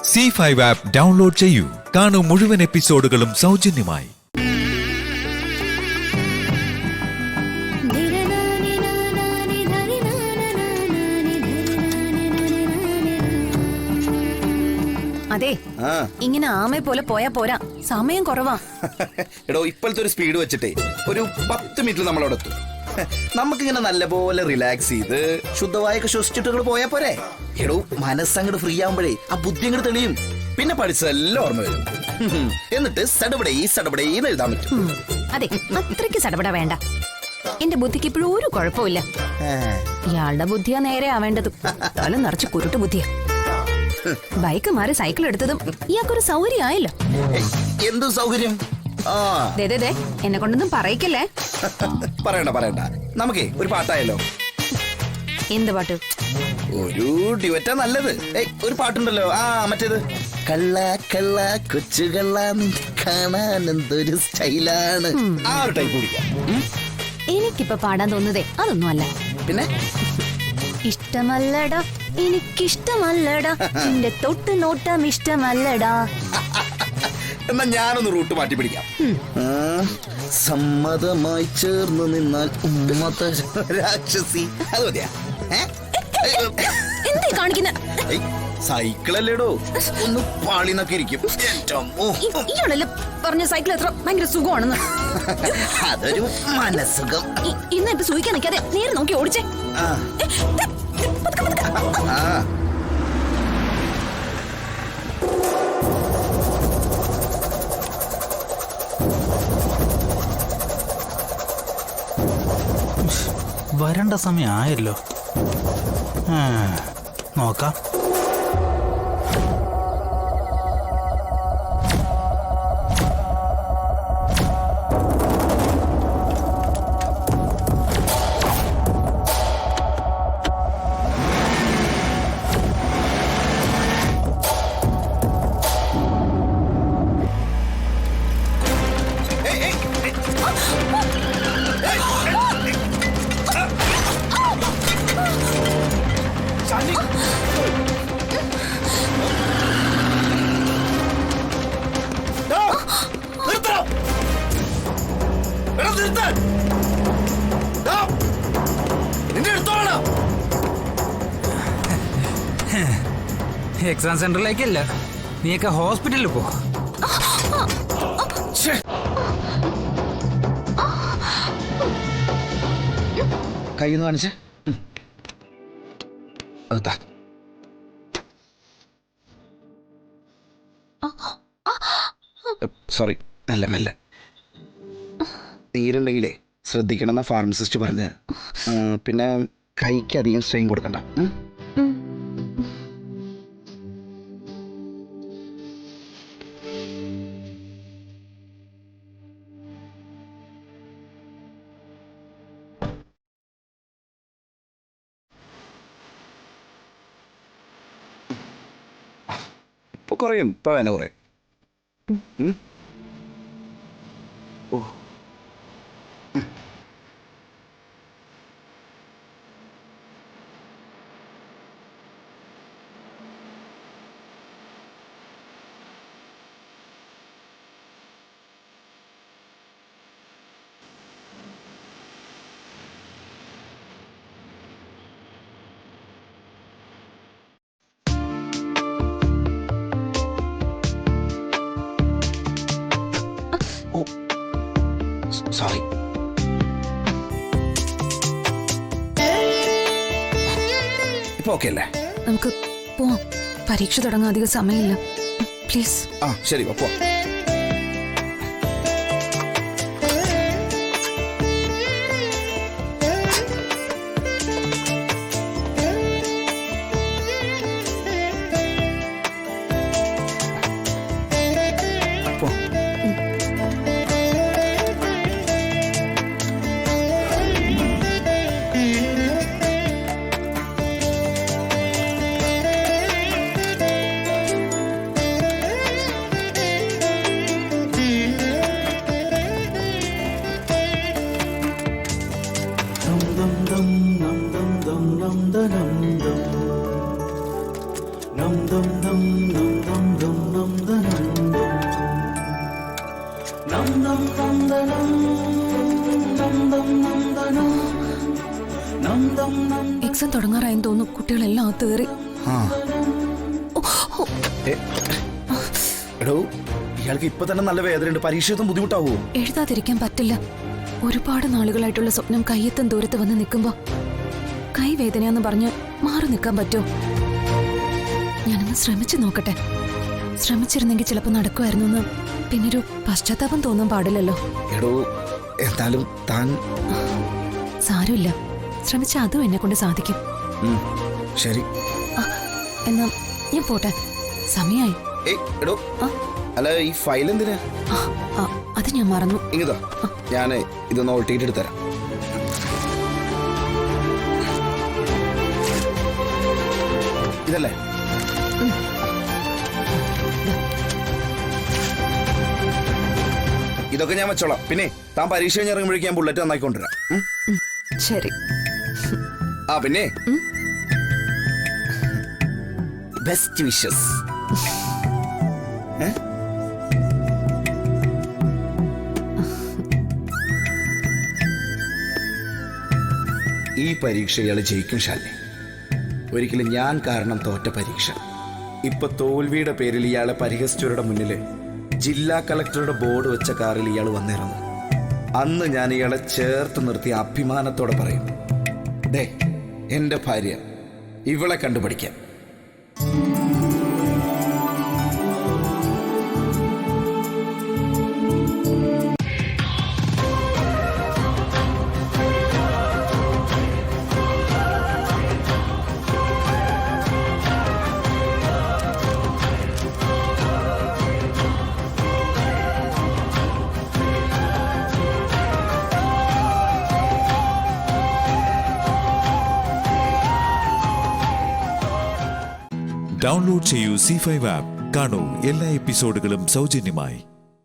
C5 app download ചെയ്യൂ. കാണൂ മുഴുവൻ എപ്പിസോഡുകളും സൗജന്യമായി. അതെ, ഇങ്ങനെ ആമയെ പോലെ പോയാ പോരാ, സമയം കുറവാ. എടോ, ഇപ്പോഴത്തെ ഒരു സ്പീഡ് വെച്ചിട്ടേ ഒരു 10 മിനിറ്റിൽ നമ്മളവിടെ എത്തും. നമുക്കിങ്ങനെ നല്ലപോലെ റിലാക്സ് ചെയ്ത് ശുദ്ധവായൊക്കെ ശ്വസിച്ചിട്ട് പോയാ പോരെ. എടോ, മനസ്സങ്ങോട്ട് ഫ്രീ ആവുമ്പോഴേ ആ ബുദ്ധി അങ്ങോട്ട് തെളിയും. പിന്നെ പഠിച്ചതെല്ലാം ഓർമ്മ വരും. എന്നിട്ട് സടപടേന്ന് എഴുതാൻ പറ്റും. അതെ, അത്രയ്ക്ക് സടപട വേണ്ട. എന്റെ ബുദ്ധിക്ക് ഇപ്പോഴും ഒരു കുഴപ്പമില്ല. ഇയാളുടെ ബുദ്ധിയാ നേരെ ആവേണ്ടത്. തല നിറച്ച് കുരുട്ട് ബുദ്ധിയാ. ബൈക്ക് മാറി സൈക്കിൾ എടുത്തതും ഇയാൾക്കൊരു സൗകര്യമായല്ലോ. എന്തു സൗകര്യം? എന്നെ കൊണ്ടൊന്നും പറയിക്കല്ലേ. പറയണ്ട. നമുക്കേ ഒരു പാട്ടായല്ലോ. എന്ത് പാട്ട്? ഒരു ഡ്യുവറ്റാ നല്ലത്. ഒരു പാട്ടുണ്ടല്ലോ, മറ്റേത് കള്ള കള്ള കൊച്ചു കള്ള കാണാൻ എന്തൊരു സ്റ്റൈലാണ്. ആ ഒരു ടൈപ്പ് കുടിക്കാം. എനിക്കിപ്പൊ പാടാൻ തോന്നുന്നതേ അതൊന്നും അല്ല. പിന്നെ ഇഷ്ടമല്ലടാ, എനിക്കിഷ്ടമല്ലടാ, നിന്റെ തൊട്ട് നോട്ടം ഇഷ്ടമല്ലടാ. എന്നാ ഞാനൊന്ന് റൂട്ട് മാറ്റി പിടിക്കാം. സമ്മതമായി ചേർന്ന് നിന്നാൽ രാക്ഷസി. അത് മതിയാ? എന്തേ കാണിക്കുന്ന? സൈക്കിളല്ലേടോ, ഒന്ന് പാളിന്നൊക്കെ ഇരിക്കും. ഇയാളല്ലേ പറഞ്ഞ സൈക്കിൾ എത്ര ഭയങ്കര സുഖമാണെന്ന്. അതൊരു മനസുഖം. ഇന്ന് ഇപ്പൊ സൂഹിക്കാൻ നിൽക്കാതെ നേരെ നോക്കി ഓടിച്ചേ. വരണ്ട സമയം ആയല്ലോ. നോക്കാം. എക്സാം സെന്ററിലേക്കല്ല, നീയൊക്കെ ഹോസ്പിറ്റലിൽ പോ. കയ്യൊന്ന് കാണിച്ചേ. സോറി, നല്ല മെല്ലെ. നീരുണ്ടെങ്കിലേ ശ്രദ്ധിക്കണം എന്നാ ഫാർമസിസ്റ്റ് പറഞ്ഞ. പിന്നെ കൈക്ക് അധികം സ്ട്രെയിൻ കൊടുക്കണ്ട. ഇപ്പൊ കുറയും, ഇപ്പൊ വേന കുറയും. ഓ, സോറി. ഇപ്പൊ ഓക്കെ അല്ലേ? നമുക്ക് പോവാം. പരീക്ഷ തുടങ്ങാൻ അധികം സമയമില്ല. പ്ലീസ്. ശരി, പോ. സീസൺ തുടങ്ങാറായെന്ന് തോന്നുന്നു. കുട്ടികളെല്ലാം അകത്ത് കയറി. ആ എടോ, ഇയാൾക്ക് ഇപ്പൊ തന്നെ നല്ല വേദനയുണ്ട്. പരീക്ഷയൊന്നും ബുദ്ധിമുട്ടാവോ? എഴുതാതിരിക്കാൻ പറ്റില്ല. ഒരുപാട് നാളുകളായിട്ടുള്ള സ്വപ്നം കയ്യെത്തും ദൂരത്ത് വന്ന് നിൽക്കുമ്പോ കൈ വേദനയാന്ന് പറഞ്ഞ് മാറി നിൽക്കാൻ പറ്റുമോ? ഞാനൊന്ന് ശ്രമിച്ചു നോക്കട്ടെ. ശ്രമിച്ചിരുന്നെങ്കിൽ ചിലപ്പോൾ നടക്കുമായിരുന്നു എന്ന് പിന്നൊരു പശ്ചാത്താപം തോന്നാൻ പാടില്ലല്ലോ. എടോ, എന്നാലും താൻ... സാരമില്ല, ശ്രമിച്ച അതും എന്നെ കൊണ്ട് സാധിക്കും. ശരി. എന്നാ ഞാൻ പോട്ടെ, സമയായി. എടോ, അല്ല, ഈ ഫയൽ എന്തിനാ? അത് ഞാൻ മറന്നു. ഇങ്ങതാ, ഞാനേ ഇതൊന്ന് ഓൾട്ടിട്ട് എടുത്തരാം. ഇതല്ലേ? ഇതൊക്കെ ഞാൻ വെച്ചോളാം. പിന്നെ താൻ പരീക്ഷ കഴിഞ്ഞ് ഇറങ്ങുമ്പോഴേക്കും ഞാൻ ബുള്ളറ്റ് നന്നായിക്കൊണ്ടുവരാം. ശരി. പിന്നെ ബെസ്റ്റ് വിഷസ്. ഈ പരീക്ഷ ഇയാള് ജയിക്കും ശാലിനി. ഒരിക്കലും ഞാൻ കാരണം തോറ്റ പരീക്ഷ. ഇപ്പൊ തോൽവിയുടെ പേരിൽ ഇയാളെ പരിഹസിച്ചവരുടെ മുന്നില് ജില്ലാ കളക്ടറുടെ ബോർഡ് വെച്ച കാറിൽ ഇയാൾ വന്നിറങ്ങും. അന്ന് ഞാൻ ഇയാളെ ചേർത്ത് നിർത്തി അഭിമാനത്തോടെ പറയും, ദേ എന്റെ ഭാര്യ, ഇവളെ കണ്ടുപിടിക്കാൻ. ഡൗൺലോഡ് ചെയ്യൂ C5 ആപ്പ്. കാണൂ എല്ലാ എപ്പിസോഡുകളും സൗജന്യമായി.